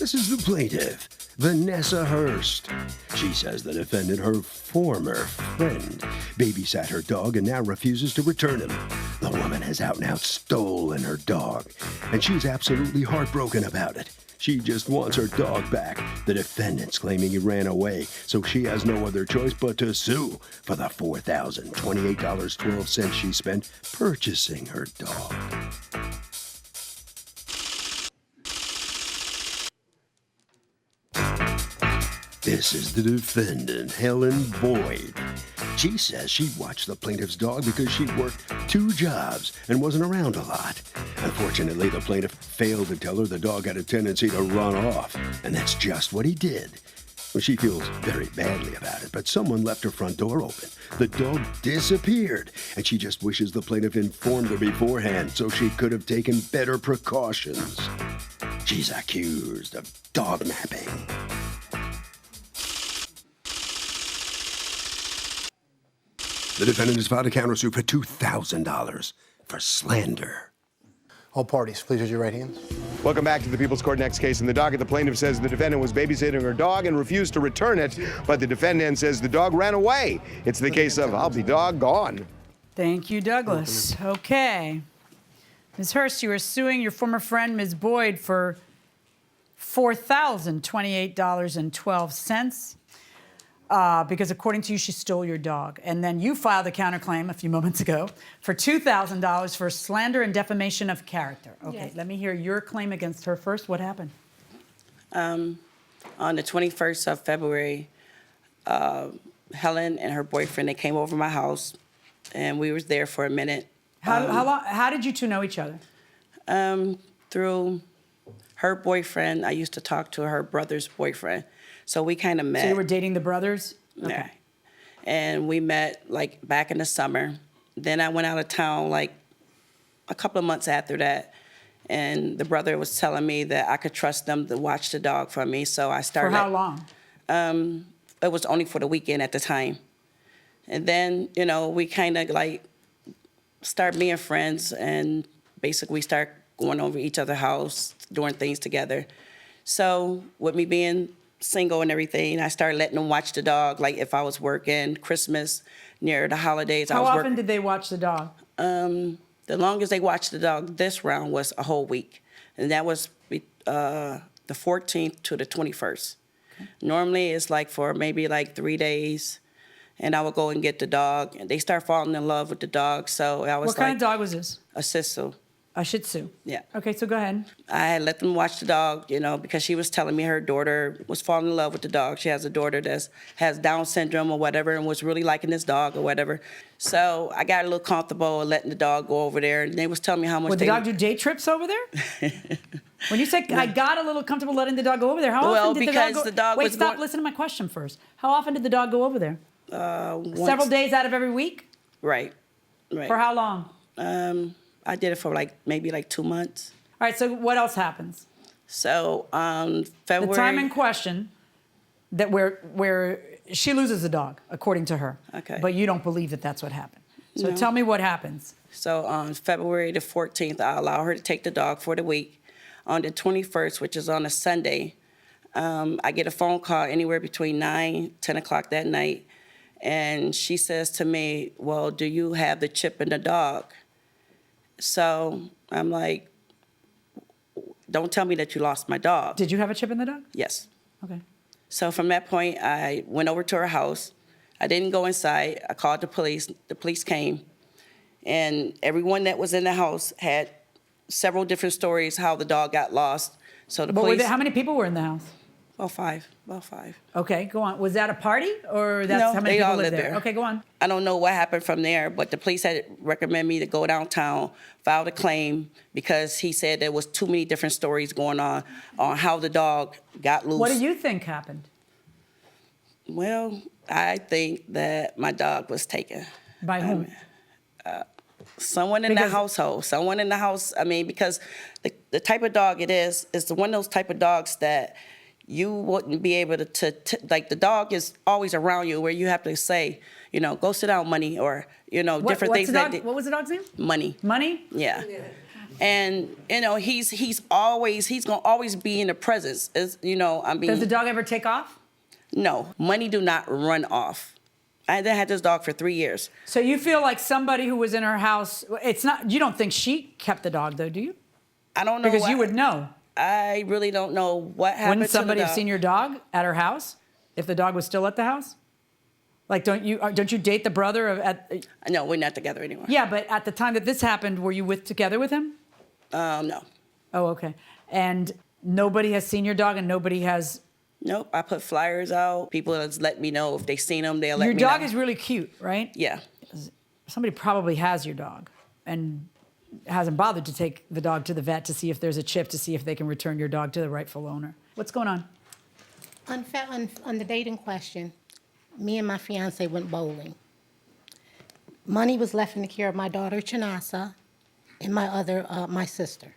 This is the plaintiff, Vanessa Hurst. She says the defendant, her former friend, babysat her dog and now refuses to return him. The woman has out and out stolen her dog, and she's absolutely heartbroken about it. She just wants her dog back. The defendant's claiming he ran away, so she has no other choice but to sue for the $4,028.12 she spent purchasing her dog. This is the defendant, Helen Boyd. She says she watched the plaintiff's dog because she worked 2 jobs and wasn't around a lot. Unfortunately, the plaintiff failed to tell her the dog had a tendency to run off, and that's just what he did. Well, she feels very badly about it, but someone left her front door open. The dog disappeared, and she just wishes the plaintiff informed her beforehand so she could have taken better precautions. She's accused of dog napping. The defendant has filed a countersuit for $2,000 for slander. All parties, please raise your right hands. Welcome back to the People's Court. Next case in the docket. The plaintiff says the defendant was babysitting her dog and refused to return it, but the defendant says the dog ran away. It's the case of I'll be doggone. Thank you, Douglas. Okay. Ms. Hurst, you are suing your former friend, Ms. Boyd, for $4,028.12. Because according to you, she stole your dog. And then you filed a counterclaim a few moments ago for $2,000 for slander and defamation of character. Okay, yes. Let me hear your claim against her first. What happened? On the 21st of February, Helen and her boyfriend, they came over my house, and we was there for a minute. How did you two know each other? Through her boyfriend. I used to talk to her brother's boyfriend. So we kind of met. So you were dating the brothers? Okay. Yeah. And we met like back in the summer. Then I went out of town like a couple of months after that. And the brother was telling me that I could trust them to watch the dog for me. So I started. For how long? It was only for the weekend at the time. And then, you know, we kind of like start being friends and basically start going over each other's house, doing things together. So with me being single and everything, I started letting them watch the dog. Like if I was working, Christmas, near the holidays. How often did they watch the dog? The longest they watched the dog this round was a whole week. And that was the 14th to the 21st. Okay. Normally it's like for maybe like 3 days. And I would go and get the dog. And they start falling in love with the dog. So I was What kind of dog was this? A Shih Tzu. A Shih Tzu? Yeah. Okay, so go ahead. I had let them watch the dog, you know, because she was telling me her daughter was falling in love with the dog. She has a daughter that has Down syndrome or whatever and was really liking this dog or whatever. So I got a little comfortable letting the dog go over there. And they was telling me how much Would the dog do day trips over there? When you say I got a little comfortable letting the dog go over there, how often did the dog go? The dog Wait, stop, listen to my question first. How often did the dog go over there? Several days out of every week? Right. For how long? I did it for maybe 2 months. All right, so what else happens? So February. The time in question that where she loses the dog, according to her. Okay. But you don't believe that that's what happened. So No. tell me what happens. So on February the 14th, I allow her to take the dog for the week. On the 21st, which is on a Sunday, I get a phone call anywhere between 9, 10 o'clock that night. And she says to me, well, do you have the chip in the dog? So I'm like, don't tell me that you lost my dog. Did you have a chip in the dog? Yes. Okay. So from that point, I went over to her house. I didn't go inside. I called the police. The police came. And everyone that was in the house had several different stories how the dog got lost. So the police. How many people were in the house? About five. Okay, go on. Was that a party or that's No, how many they people all lived lived there? there. Okay, go on. I don't know what happened from there, but the police had recommended me to go downtown, file a claim, because he said there was too many different stories going on how the dog got loose. What do you think happened? Well, I think that my dog was taken. By whom? Someone in the household. Someone in the house. I mean, because the type of dog it is one of those type of dogs that you wouldn't be able to like the dog is always around you where you have to say, you know, go sit down, Money, or, you know, different things. What was the dog's name? Money. Money? Yeah. And he's gonna always be in the presence. Does the dog ever take off? No, money do not run off. I then had this dog for 3 years. So you feel like somebody who was in her house, you don't think she kept the dog though, do you? I don't know. Because you would know. I really don't know what happened. Wouldn't somebody to the dog. have seen your dog at her house if the dog was still at the house? Like, don't you date the brother of No, we're not together anymore. Yeah, but at the time that this happened, were you together with him? No. Oh, okay. And nobody has seen your dog, and nobody has. Nope. I put flyers out. People has let me know if they seen them. They'll let me know. Your dog is really cute, right? Yeah. Somebody probably has your dog, and hasn't bothered to take the dog to the vet to see if there's a chip to see if they can return your dog to the rightful owner. What's going on? On the date in question, me and my fiance went bowling. Money was left in the care of my daughter, Chanasa, and my sister.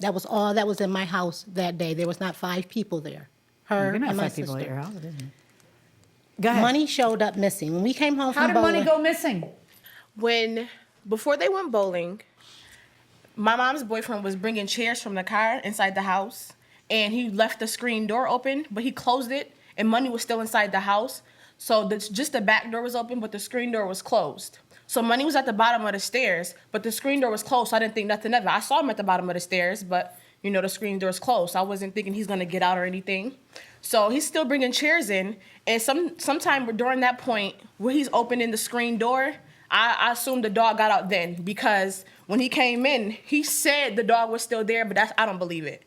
That was all that was in my house that day. There was not 5 people there. Her You're gonna and my have 5 people sister. at your house, isn't it? Go ahead. Money showed up missing. When we came home How from did bowling. money go missing? Before they went bowling, my mom's boyfriend was bringing chairs from the car inside the house, and he left the screen door open, but he closed it, and money was still inside the house. So just the back door was open, but the screen door was closed. So money was at the bottom of the stairs, but the screen door was closed, so I didn't think nothing of it. I saw him at the bottom of the stairs, but the screen door is closed. So I wasn't thinking he's gonna get out or anything. So he's still bringing chairs in, and sometime during that point where he's opening the screen door, I assumed the dog got out then, because when he came in, he said the dog was still there, but I don't believe it.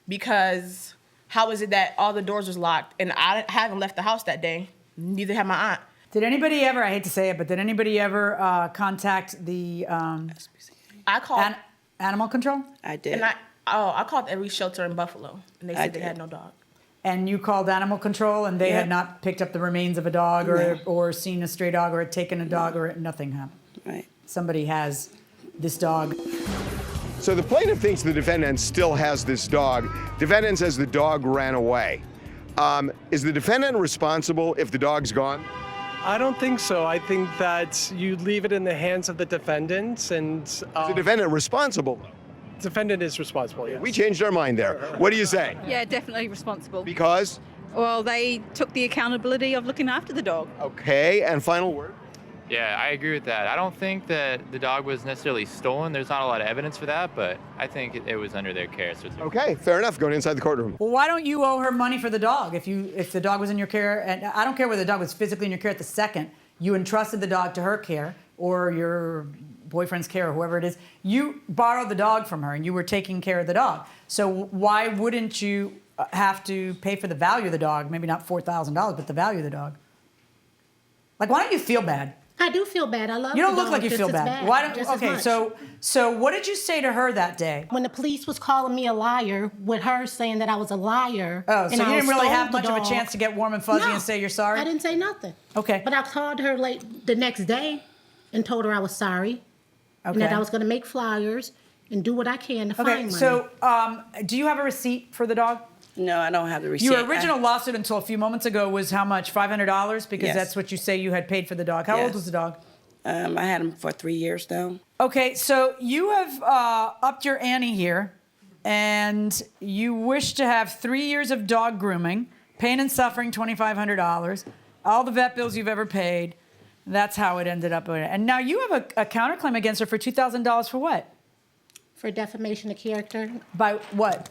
Because how is it that all the doors was locked and I haven't left the house that day? Neither had my aunt. Did anybody ever, I hate to say it, but did anybody ever contact the I called. animal control? I did. And I called every shelter in Buffalo, and they I said they did. had no dog. And you called animal control, and they had Yeah. not picked up the remains of a dog or seen a stray dog or had taken a dog or nothing happened. Right. Somebody has this dog. So the plaintiff thinks the defendant still has this dog. Defendant says the dog ran away. Is the defendant responsible if the dog's gone? I don't think so. I think that you leave it in the hands of the defendant, and Is the defendant responsible? defendant is responsible, yes. We changed our mind there. What do you say? Yeah, definitely responsible. Because? Well, they took the accountability of looking after the dog. Okay, and final word? Yeah, I agree with that. I don't think that the dog was necessarily stolen. There's not a lot of evidence for that, but I think it was under their care. So it's Okay, fair enough. Going inside the courtroom. Well, why don't you owe her money for the dog if the dog was in your care? And I don't care whether the dog was physically in your care at the second. You entrusted the dog to her care or your boyfriend's care or whoever it is. You borrowed the dog from her and you were taking care of the dog. So why wouldn't you have to pay for the value of the dog? Maybe not $4,000, but the value of the dog. Like, why don't you feel bad? I do feel bad. I love You don't the look dog like you just feel as bad. Why don't? just as Okay, much. so what did you say to her that day? When the police was calling me a liar, with her saying that I was a liar. Oh, so and you I didn't really stole have the much of a dog. chance to get warm and fuzzy No, and say you're sorry? I didn't say nothing. Okay. But I called her late the next day and told her I was sorry and that Okay. I was going to make flyers and do what I can to Okay, find money. so do you have a receipt for the dog? No, I don't have the receipt. Your original lawsuit until a few moments ago was how much? $500? Because Yes. that's what you say you had paid for the dog. How old Yes. was the dog? I had him for 3 years now. Okay, so you have upped your ante here, and you wish to have 3 years of dog grooming, pain and suffering, $2,500, all the vet bills you've ever paid. That's how it ended up. And now you have a counterclaim against her for $2,000 for what? For defamation of character. By what?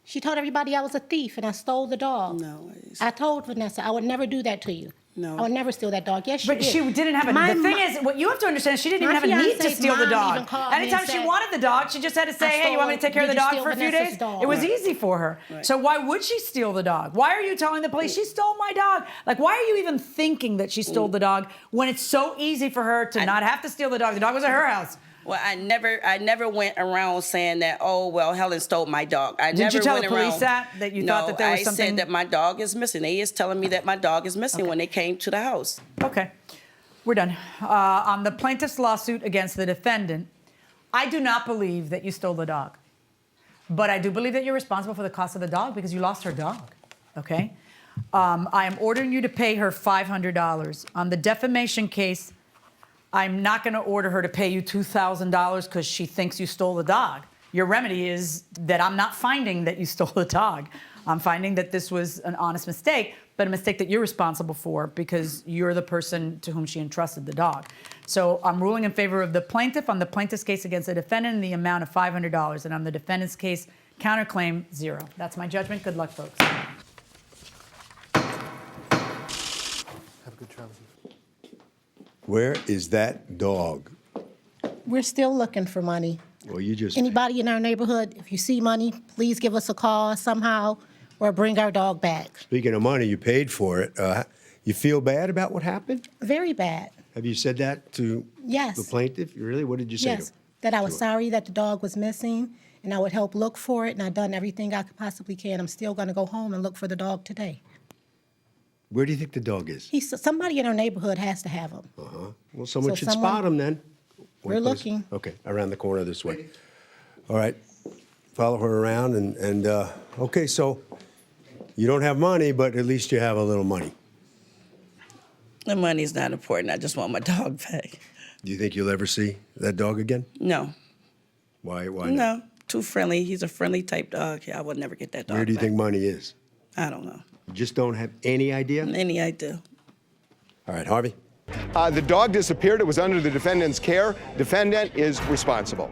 She told everybody I was a thief and I stole the dog. No. I told Vanessa I would never do that to you. No. I would never steal that dog. Yes, she But did. she didn't have My the thing mo- is, what you have to understand, she didn't even My have a need to fiance's steal the mom dog. even called me Anytime and she said, wanted the dog, she just had to say, I hey, you want me to stole- take care of the did you dog steal for a few Vanessa's days? dog? It was Right. easy for her. Right. So why would she steal the dog? Why are you telling the police she stole my dog? Like, why are you even thinking that she stole the dog when it's so easy for her to not have to steal the dog? The dog was at her house. Well, I never went around saying that, oh, well, Helen stole my dog. I Did never you tell went the police around, that you no, thought that there was I something? said that my dog is missing. They is telling me that my dog is missing when they came to the house. Okay, we're done. On the plaintiff's lawsuit against the defendant, I do not believe that you stole the dog. But I do believe that you're responsible for the cost of the dog because you lost her dog, okay? I am ordering you to pay her $500. On the defamation case, I'm not going to order her to pay you $2,000 because she thinks you stole the dog. your remedy is that I'm not finding that you stole the dog. I'm finding that this was an honest mistake, but a mistake that you're responsible for because you're the person to whom she entrusted the dog. So I'm ruling in favor of the plaintiff on the plaintiff's case against the defendant in the amount of $500, and on the defendant's case, counterclaim, 0. That's my judgment. Good luck, folks. Have a good travel. Where is that dog? We're still looking for money. Well, you just... Anybody in our neighborhood, if you see money, please give us a call somehow or bring our dog back. Speaking of money, you paid for it. You feel bad about what happened? Very bad. Have you said that to Yes. the plaintiff? Really? What did you say to Yes, her? that I was sorry that the dog was missing, and I would help look for it, and I've done everything I could possibly can. I'm still going to go home and look for the dog today. Where do you think the dog is? Somebody in our neighborhood has to have him. Well, someone So should someone- spot him then. We're looking. Okay, around the corner this way. All right, follow her around and okay, so you don't have money, but at least you have a little money. The money's not important. I just want my dog back. Do you think you'll ever see that dog again? No. Why not? No. Too friendly. He's a friendly type dog. Yeah, I would never get that dog Where do you back. think money is? I don't know. You just don't have any idea? Any idea. All right, Harvey. The dog disappeared. It was under the defendant's care. Defendant is responsible.